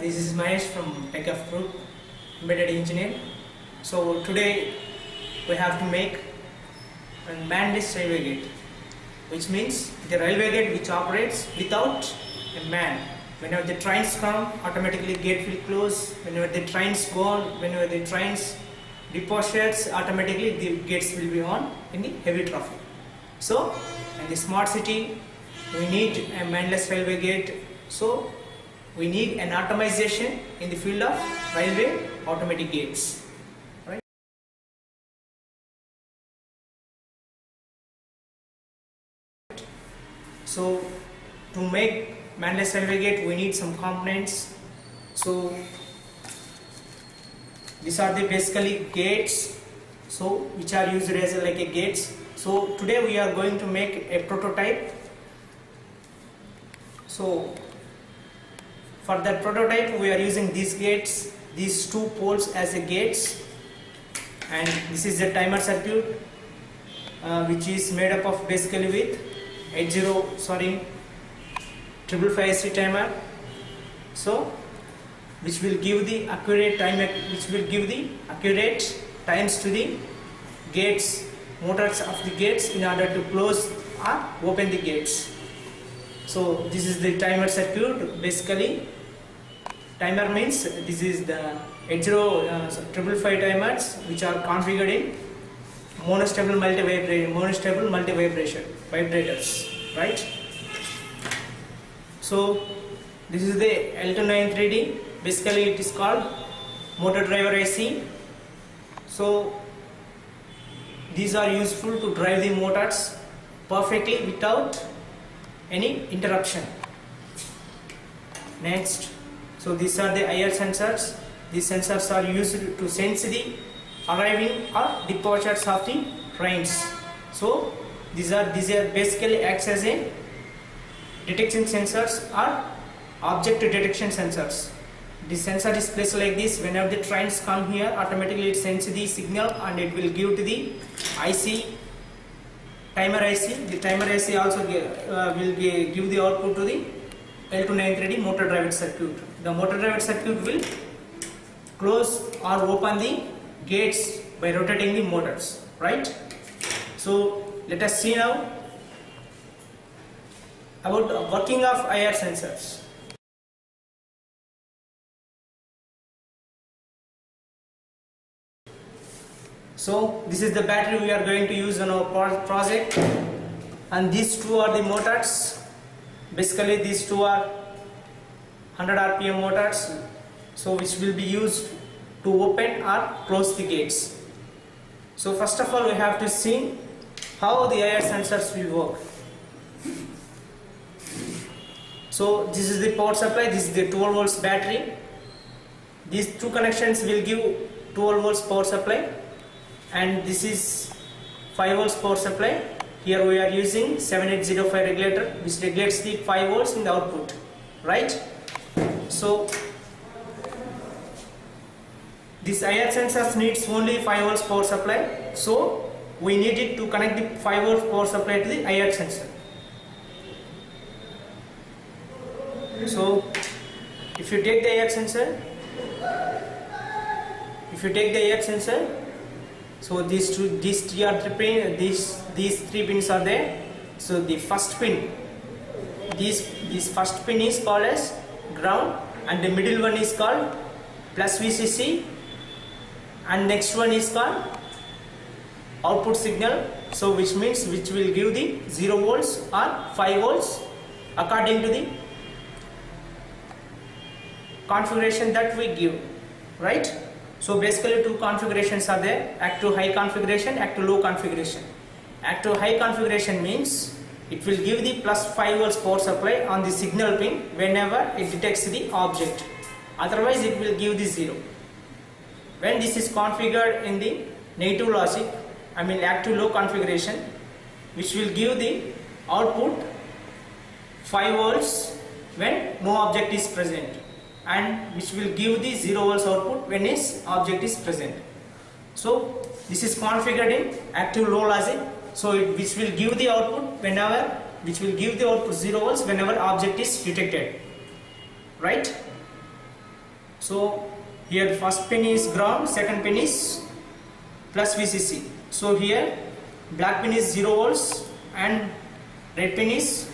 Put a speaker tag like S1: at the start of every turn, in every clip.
S1: this is Mahesh from TechF Group, Embedded Engineer. So today we have to make a manless railway gate, which means the railway gate which operates without a man. Whenever the trains come, automatically gate will close. Whenever the trains go on, whenever the trains departures, automatically the gates will be on in the heavy traffic. So in the smart city, we need a manless railway gate. So we need an automation in the field of railway automatic gates. Right? So to make manless railway gate, we need some components. So these are the basically gates, so which are used as like a gates. So today we are going to make a prototype. So for that prototype we are using these gates, these two poles as a gates, and this is the timer circuit which is made up of basically with 555 timer, so which will give the accurate times to the gates, motors of the gates in order to close or open the gates. So this is the timer circuit. Basically timer means this is the 555 timers which are configured in monostable multi vibrators, right? So this is the L293D. Basically it is called motor driver IC. So these are useful to drive the motors perfectly without any interruption. Next, so these are the IR sensors. These sensors are used to sense the arriving or departures of the trains. So these are basically acts as a detection sensors or object detection sensors. The sensor is placed like this. Whenever the trains come here, automatically it sends the signal and it will give to the IC, timer IC. The timer IC also will give the output to the L293D motor driver circuit. The motor driver circuit will close or open the gates by rotating the motors, right? So let us see now about the working of IR sensors. So this is the battery we are going to use on our project, and these two are the motors. Basically these two are 100 RPM motors, so which will be used to open or close the gates. So first of all we have to see how the IR sensors will work. So this is the power supply, this is the 12 volts battery. These two connections will give 12 volts power supply, and this is 5 volts power supply. Here we are using 7805 regulator which regulates the 5 volts in the output, right? So this IR sensors needs only 5 volts power supply, so we need it to connect the 5 volts power supply to the IR sensor. So if you take the IR sensor, so these three pins are there. So the first pin, this first pin is called as ground, and the middle one is called plus VCC, and next one is called output signal. So which means which will give the 0 volts or 5 volts according to the configuration that we give, right? So basically two configurations are there: active high configuration, active low configuration. Active high configuration means it will give the plus 5 volts power supply on the signal pin whenever it detects the object, otherwise it will give the 0. When this is configured in the negative logic, I mean active low configuration, which will give the output 5 volts when no object is present, and which will give the 0 volts output when its object is present. So this is configured in active low logic, so which will give the output 0 volts whenever object is detected, right? So here first pin is ground, second pin is plus VCC. So here black pin is 0 volts and red pin is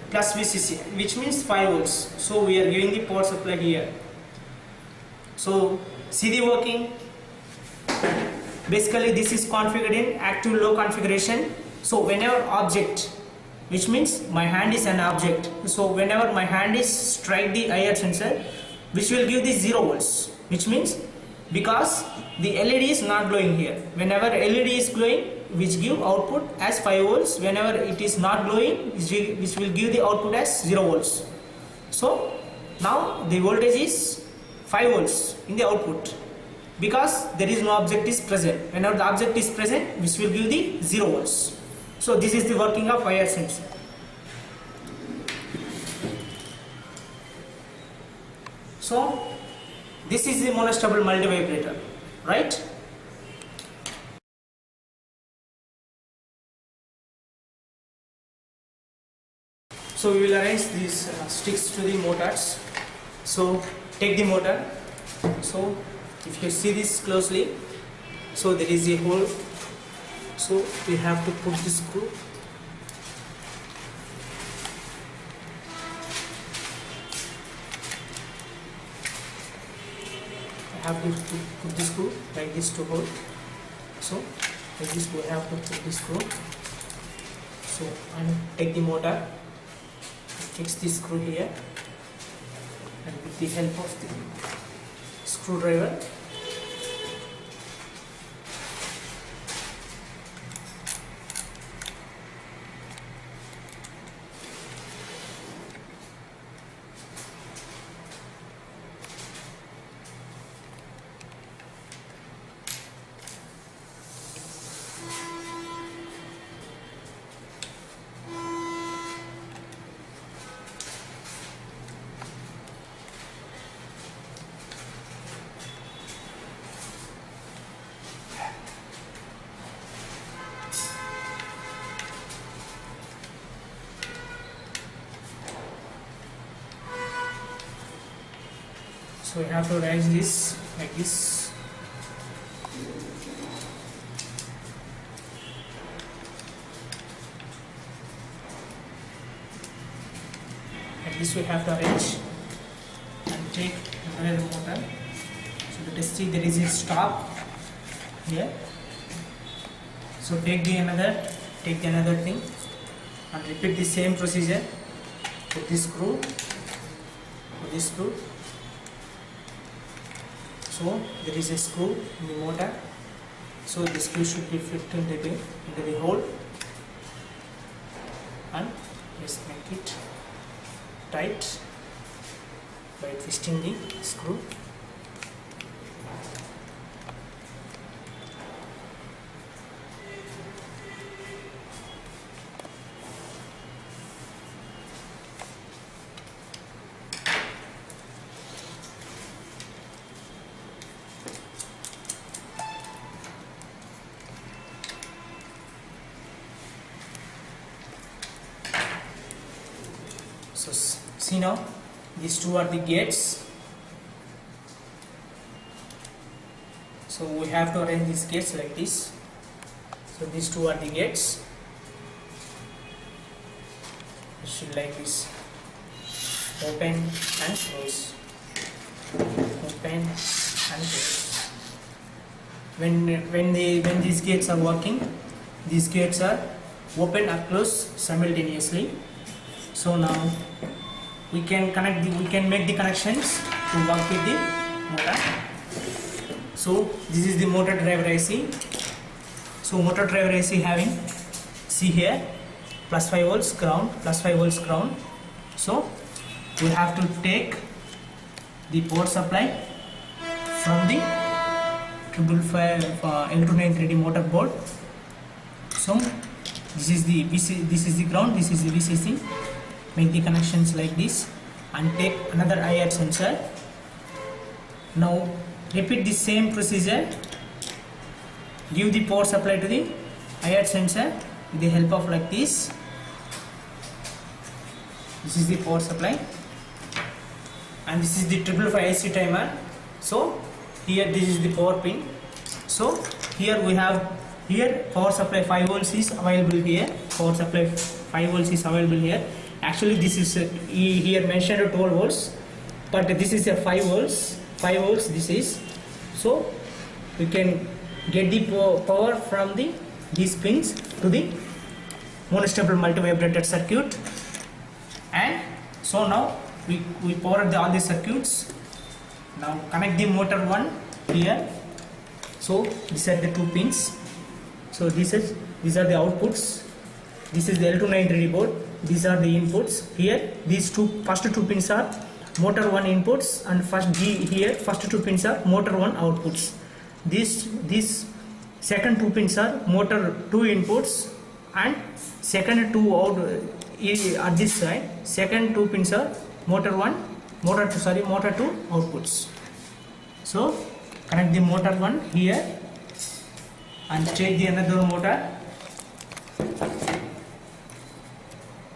S1: plus VCC, which means 5 volts. So we are giving the power supply here. So see the working. Basically this is configured in active low configuration. So whenever object, which means my hand is an object, so whenever my hand is strike the IR sensor, which will give the 0 volts, which means because the LED is not glowing here. Whenever LED is glowing, which give output as 5 volts, whenever it is not glowing, which will give the output as 0 volts. So now the voltage is 5 volts in the output because there is no object is present. Whenever the object is present, which will give the 0 volts. So this is the working of IR sensor. So this is the monostable multivibrator, right? So we will arrange these sticks to the motors. So take the motor. So if you see this closely, so there is a hole. So we have to put the screw. I have to put the screw like this to hold. So like this we have to put the screw. So and take the motor. Fix the screw here, and with the help of the screwdriver, so we have to arrange this like this. Like this we have to arrange and take another motor. So let us see, there is a stop here. So take the another thing and repeat the same procedure. Put this screw, put this screw. So there is a screw in the motor. So this screw should be fit into the hole, and just make it tight by twisting the screw. So see now, these two are the gates. So we have to arrange these gates like this. So these two are the gates. It should like this. Open and close. Open and close. When these gates are working, these gates are open or close simultaneously. So now we can make the connections to work with the motor. So this is the motor driver IC. So motor driver IC having, see here, plus 5 volts ground, plus 5 volts ground. So we have to take the power supply from the 555 L293D motor board. So this is the ground, this is the VCC. Make the connections like this and take another IR sensor. Now repeat the same procedure. Give the power supply to the IR sensor with the help of like this. This is the power supply, and this is the 555 IC timer. So here this is the power pin. So here we have, here power supply 5 volts is available here, power supply 5 volts is available here. Actually this is here mentioned 12 volts, but this is a 5 volts this is. So we can get the power from these pins to the monostable multivibrator circuit. And so now we powered all the circuits. Now connect the motor 1 here. So these are the 2 pins. So these are the outputs. This is the L293 board. These are the inputs. Here these first two pins are motor 1 inputs, and first two pins are motor 1 outputs. These second 2 pins are motor 2 inputs, and second 2 out at this side. Second 2 pins are motor 2 outputs. So connect the motor 1 here and take the another motor.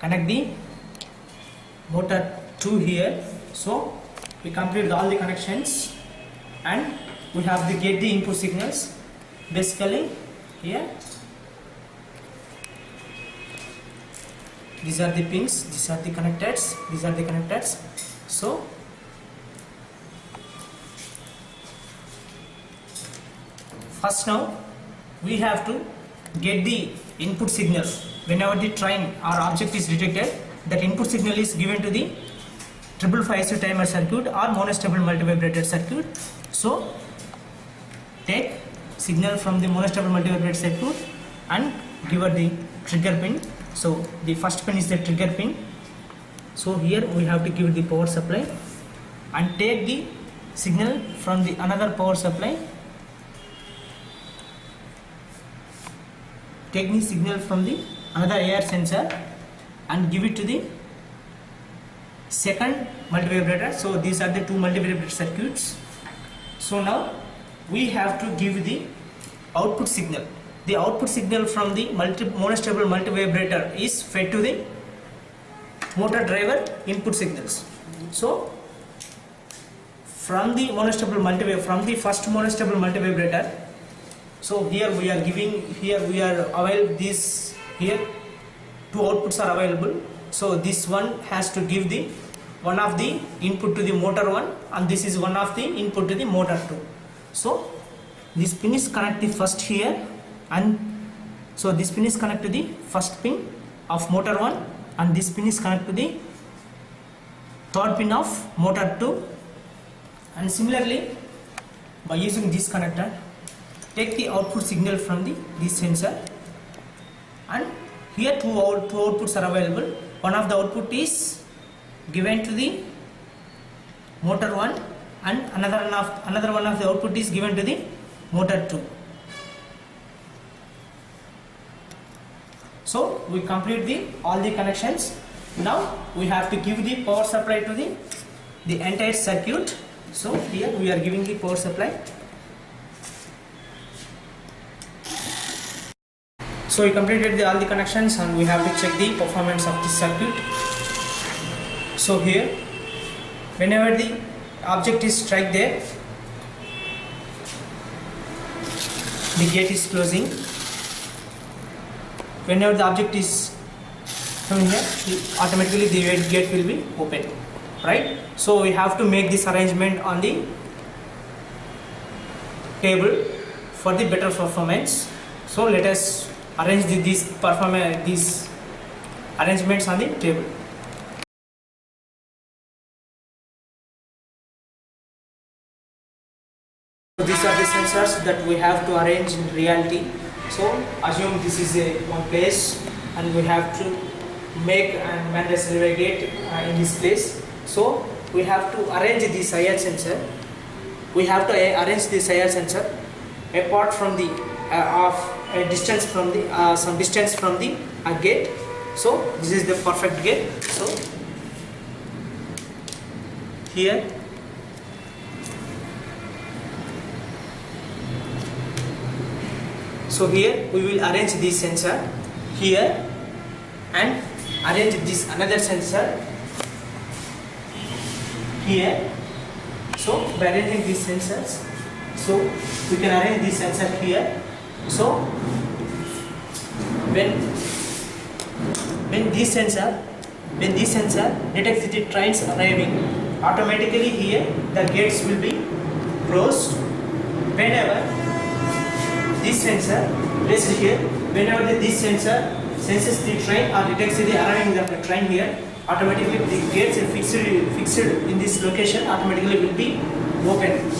S1: Connect the motor 2 here. So we complete all the connections, and we have to get the input signals. Basically here these are the pins, these are the connectors. So first now we have to get the input signal. Whenever the train or object is detected, that input signal is given to the 555 timer circuit or monostable multivibrator circuit. So take signal from the monostable multivibrator circuit and give her the trigger pin. So the first pin is the trigger pin. So here we have to give the power supply and take the signal from the another power supply. Take the signal from the another AR sensor and give it to the second multivibrator. So these are the 2 multivibrator circuits. So now we have to give the output signal. The output signal from the monostable multivibrator is fed to the motor driver input signals. So from the first monostable multivibrator, so here we are available this, here 2 outputs are available. So this one has to give the one of the input to the motor 1, and this is one of the input to the motor 2. So this pin is connected first here, and so this pin is connected to the first pin of motor 1, and this pin is connected to the third pin of motor 2. And similarly, by using this connector, take the output signal from this sensor, and here two outputs are available. One of the output is given to the motor 1, and another one of the output is given to the motor 2. So we complete all the connections. Now we have to give the power supply to the entire circuit. So here we are giving the power supply. So we completed all the connections, and we have to check the performance of this circuit. So here, whenever the object is strike there, the gate is closing. Whenever the object is coming here, automatically the gate will be open, right? So we have to make this arrangement on the table for the better performance. So let us arrange these arrangements on the table. So these are the sensors that we have to arrange in reality. So assume this is one place, and we have to make and man the silver gate in this place. So we have to arrange this IR sensor. We have to arrange this IR sensor apart from the distance from the some distance from the gate. So this is the perfect gate. So here we will arrange this sensor here and arrange this another sensor here. So by arranging these sensors, so we can arrange this sensor here. So when this sensor detects the trains arriving, automatically here the gates will be closed. Whenever this sensor placed here, whenever this sensor senses the train or detects the arriving of the train here, automatically the gates are fixed in this location, automatically will be open.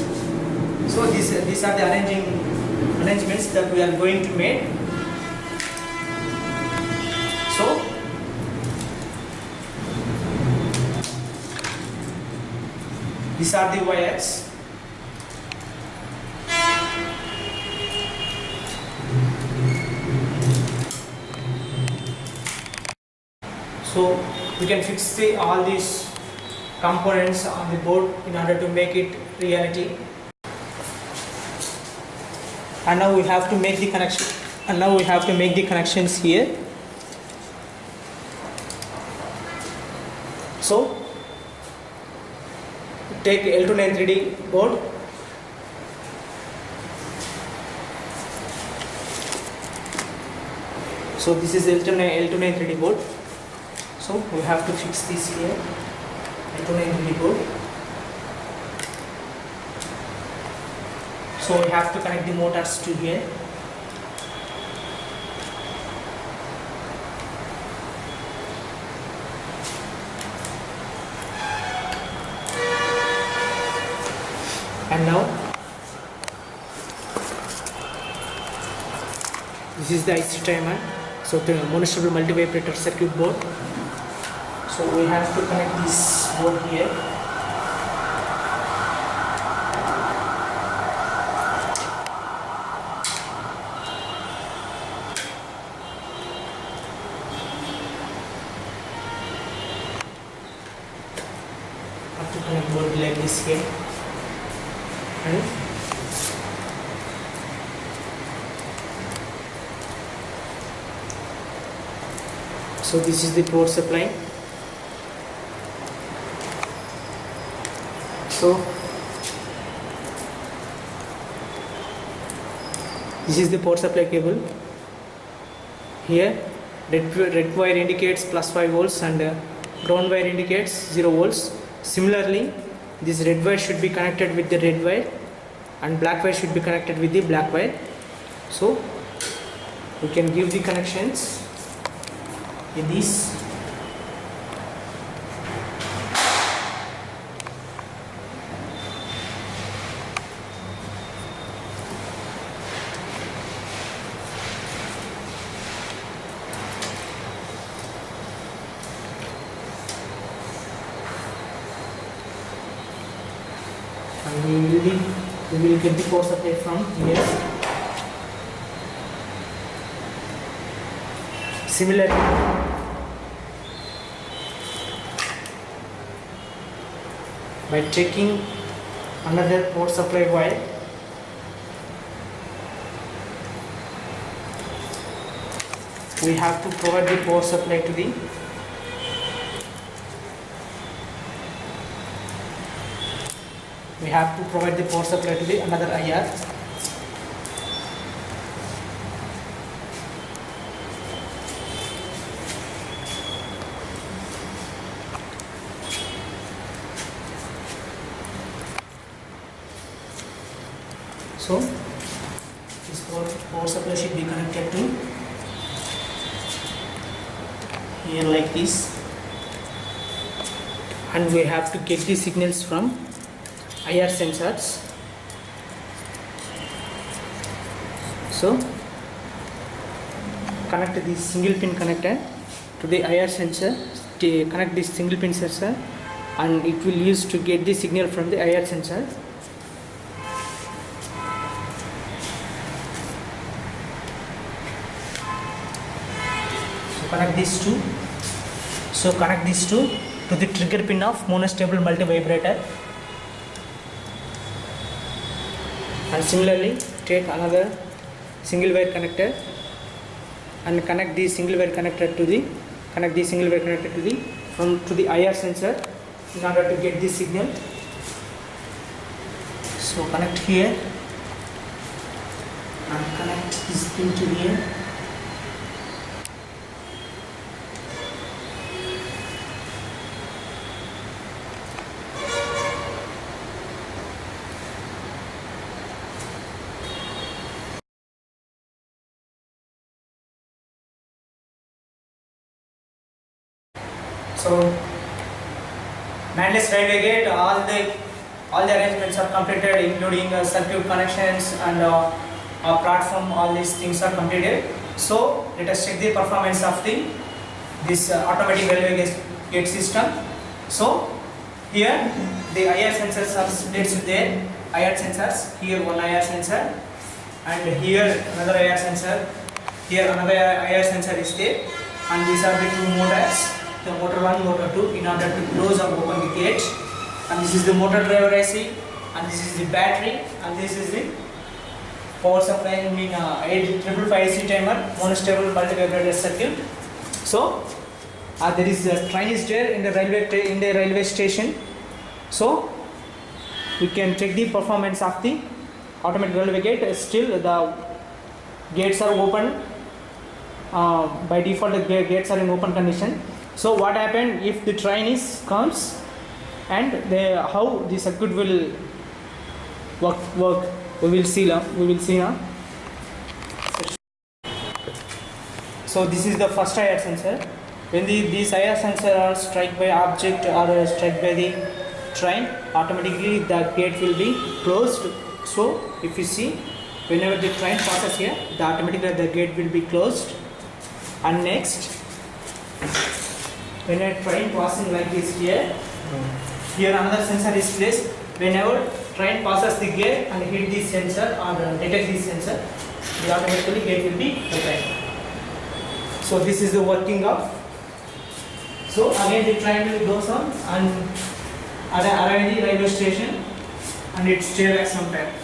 S1: So these are the arrangements that we are going to make. So these are the wires. So we can fix all these components on the board in order to make it reality. And now we have to make the connection. And now we have to make the connections here. So take L293D board. So this is L293D board. So we have to fix this here, L293D board. So we have to connect the motors to here. And now this is the IC timer. So the monostable multivibrator circuit board. So we have to connect this board here. Have to connect board like this here. And so this is the power supply. So this is the power supply cable. Here red wire indicates plus 5 volts and ground wire indicates 0 volts. Similarly, this red wire should be connected with the red wire and black wire should be connected with the black wire. So we can give the connections in this. And we will get the power supply from here. Similarly, by taking another power supply wire, we have to provide the power supply to the another IR. So this power supply should be connected to here like this, and we have to get the signals from IR sensors. So connect this single pin connector to the IR sensor, connect this single pin sensor, and it will use to get the signal from the IR sensor. So connect these two. So connect these two to the trigger pin of monostable multivibrator. And similarly, take another single wire connector and connect the single wire connector to the IR sensor in order to get this signal. So connect here and connect this pin to here. So Mandalay railway gate, all the arrangements are completed, including circuit connections and platform. All these things are completed. So let us check the performance of this automatic railway gate system. So here the IR sensors are placed there. IR sensors, here one IR sensor, and here another IR sensor. Here another IR sensor is there, and these are the two motors. The motor 1, motor 2, in order to close or open the gate. And this is the motor driver IC, and this is the battery, and this is the power supply in 8555 timer, monostable multivibrator circuit. So there is a train is there in the railway station. So we can check the performance of the automatic railway gate. Still the gates are open. By default the gates are in open condition. So what happened if the train comes, and how the circuit will work we will see now. So this is the first IR sensor. When these IR sensor are struck by object or struck by the train, automatically the gate will be closed. So if you see, whenever the train passes here, automatically the gate will be closed. And next, when a train passing like this here another sensor is placed. Whenever train passes the gate and hit this sensor or detect this sensor, the automatically gate will be open. So this is the working of. So again the train will goes on and arrive the railway station, and it stay like some time.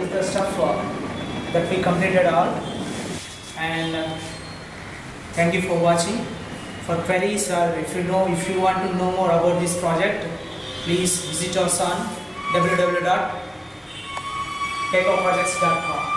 S1: is the stuff that we completed all. And thank you for watching. For queries or if you want to know more about this project, please visit us on www.takeoverprojects.com.